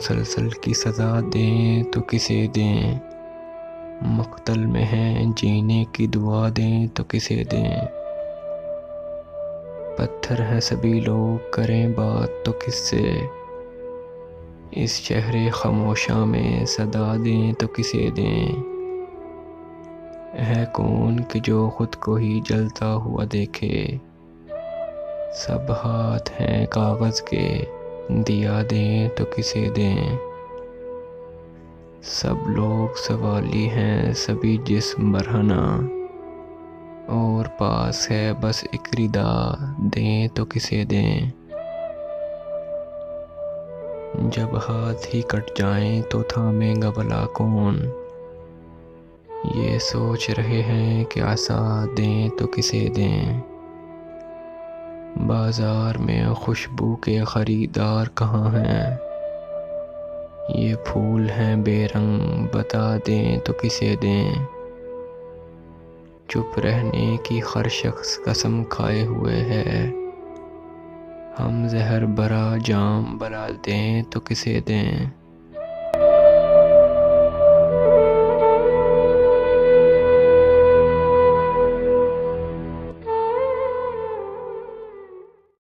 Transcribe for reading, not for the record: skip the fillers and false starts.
مسلسل کی سزا دیں تو کسے دیں، مقتل میں ہیں جینے کی دعا دیں تو کسے دیں، پتھر ہیں سبھی لوگ کریں بات تو کس سے، اس شہر خاموشاں میں صدا دیں تو کسے دیں، ہے کون کہ جو خود کو ہی جلتا ہوا دیکھے، سب ہاتھ ہیں کاغذ کے دیا دیں تو کسے دیں، سب لوگ سوالی ہیں سبھی جسم برہنہ، اور پاس ہے بس ایک ردا دیں تو کسے دیں، جب ہاتھ ہی کٹ جائیں تو تھامے گا بھلا کون، یہ سوچ رہے ہیں کہ عصا دیں تو کسے دیں، بازار میں خوشبو کے خریدار کہاں ہیں، یہ پھول ہیں بے رنگ بتا دیں تو کسے دیں، چپ رہنے کی ہر شخص قسم کھائے ہوئے ہے، ہم زہر بھرا جام بلا دیں تو کسے دیں۔